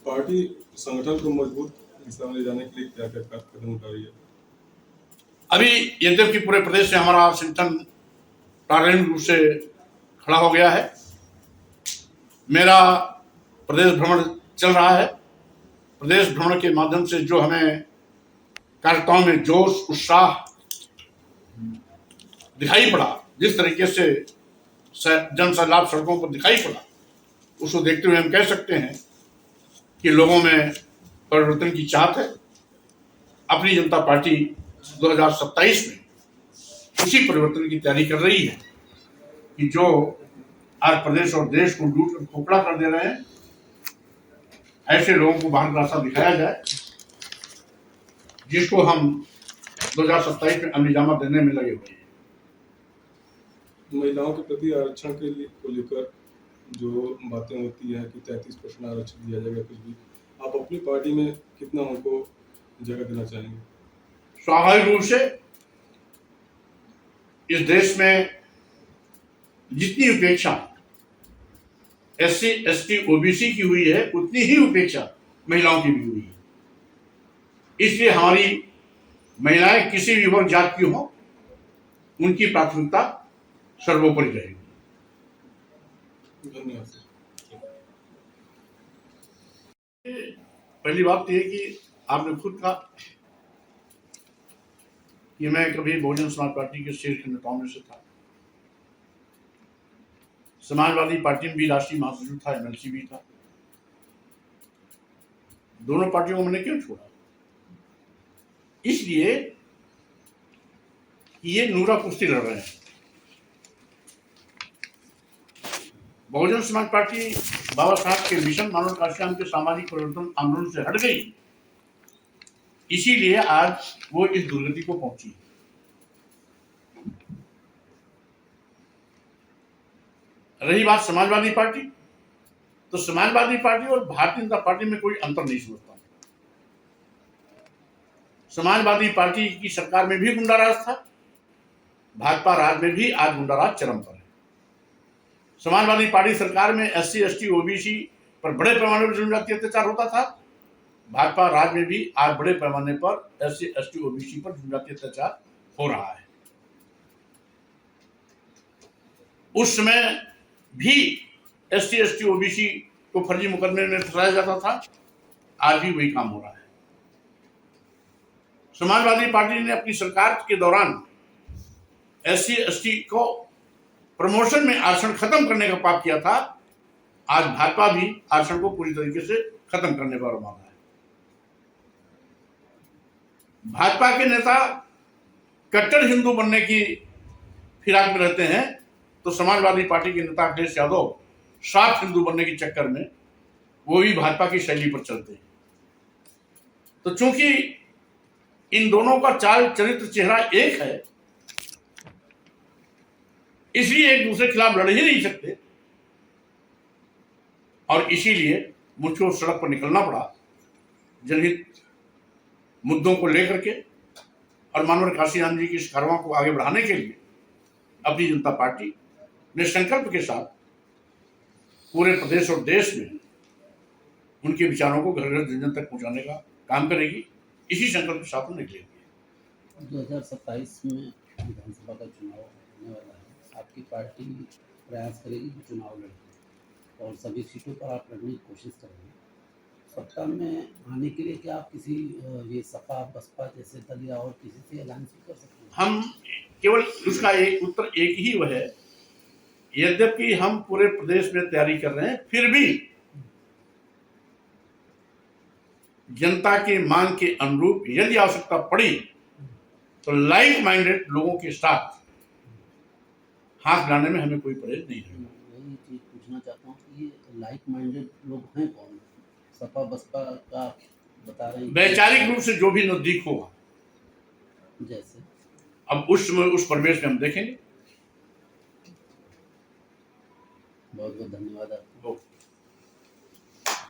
Party संगठन को मजबूत दिशा में ले जाने के लिए क्या क्या कदम उठा रही है? अभी यद्यपि पूरे प्रदेश में हमारा संगठन प्रारंभिक रूप से खड़ा हो गया है, मेरा प्रदेश भ्रमण चल रहा है। प्रदेश भ्रमण के माध्यम से जो हमें कार्यक्रमों में जोश उत्साह दिखाई पड़ा, जिस तरीके से जन सैलाब सड़कों पर दिखाई पड़ा, उसको देखते हुए हम कह सकते हैं कि लोगों में परिवर्तन की चाहत है। अपनी जनता पार्टी 2027 में उसी परिवर्तन की तैयारी कर रही है कि जो आज प्रदेश और देश को लूट कर खोखला कर दे रहे हैं, ऐसे लोगों को बाहर रास्ता दिखाया जाए, जिसको हम 2027 में अमलीजामा देने में लगे हुए हैं। महिलाओं के प्रति आरक्षण के लिए को लेकर जो बातें होती है कि 33% आरक्षण दिया जाएगा, कुछ भी, आप अपनी पार्टी में कितना उनको जगह देना चाहेंगे? स्वाभाविक रूप से इस देश में जितनी उपेक्षा SC ST OBC की हुई है, उतनी ही उपेक्षा महिलाओं की भी हुई है। इसलिए हमारी महिलाएं किसी भी वर्ग जात की हो, उनकी प्राथमिकता सर्वोपरि रहेगी। धन्यवाद। पहली बात तो यह कि आपने खुद कहा कि मैं कभी बहुजन समाज पार्टी के शीर्ष नेताओं में से था। समाजवादी पार्टी में भी राष्ट्रीय महासचिव था, MLC भी था। दोनों पार्टियों को मैंने क्यों छोड़ा? इसलिए ये नूरा कुश्ती लड़ रहे हैं। बहुजन समाज पार्टी बाबा साहब के मिशन मानव काश्याम के सामाजिक परिवर्तन आंदोलन से हट गई, इसीलिए आज वो इस दुर्गति को पहुंची। रही बात समाजवादी पार्टी, तो समाजवादी पार्टी और भारतीय जनता पार्टी में कोई अंतर नहीं समझता। समाजवादी पार्टी की सरकार में भी गुंडाराज था, भाजपा राज में भी आज गुंडाराज चरम पर है। समाजवादी पार्टी सरकार में SC ST OBC पर बड़े पैमाने पर जनजातीय अत्याचार होता था, भाजपा राज में भी आज बड़े पैमाने पर SC ST OBC पर जनजातीय अत्याचार हो रहा है। उस समय भी SC ST OBC को फर्जी मुकदमे में फंसाया जाता था, आज भी वही काम हो रहा है। समाजवादी पार्टी ने अपनी सरकार के दौरान SC ST को प्रमोशन में आरक्षण खत्म करने का पाप किया था, आज भाजपा भी आरक्षण को पूरी तरीके से खत्म करने पर उतरा है। भाजपा के नेता कट्टर हिंदू बनने की फिराक में रहते हैं, तो समाजवादी पार्टी के नेता अखिलेश यादव साफ हिंदू बनने के चक्कर में वो भी भाजपा की शैली पर चलते हैं। तो चूंकि इन दोनों का चाल चरित्र चेहरा एक है, इसलिए एक दूसरे के खिलाफ लड़ ही नहीं सकते, और इसीलिए मुझको सड़क पर निकलना पड़ा जनहित मुद्दों को लेकर के, और मानव काशीराम जी की इस कार्रवाई को आगे बढ़ाने के लिए अपनी जनता पार्टी ने संकल्प के साथ पूरे प्रदेश और देश में उनके विचारों को घर घर जन जन तक पहुंचाने का काम करेगी। इसी संकल्प के साथ निकलेगी। 2027 में विधानसभा का चुनाव होने वाला है, आपकी पार्टी प्रयास करेगी कि चुनाव लड़े और सभी सीटों पर आप लड़ने की कोशिश करेंगे। सत्ता में आने के लिए क्या आप किसी ये सपा बसपा जैसे दल या और किसी से अलायंस कर सकते हैं? हम केवल उसका एक उत्तर एक ही वह है, यद्यपि हम पूरे प्रदेश में तैयारी कर रहे हैं, फिर भी जनता के मांग के अनुरूप यदि आवश्यकता पड़ी तो लाइक माइंडेड लोगों के साथ हाथ मिलाने में हमें कोई परहेज नहीं है। वही चीज पूछना चाहता हूँ कि ये लाइक माइंडेड लोग हैं कौन? सपा बसपा का बता रहे हैं वैचारिक रूप से जो भी नजदीक होगा, जैसे अब उस समय उस परिवेश में हम देखेंगे। बहुत बहुत धन्यवाद आपका।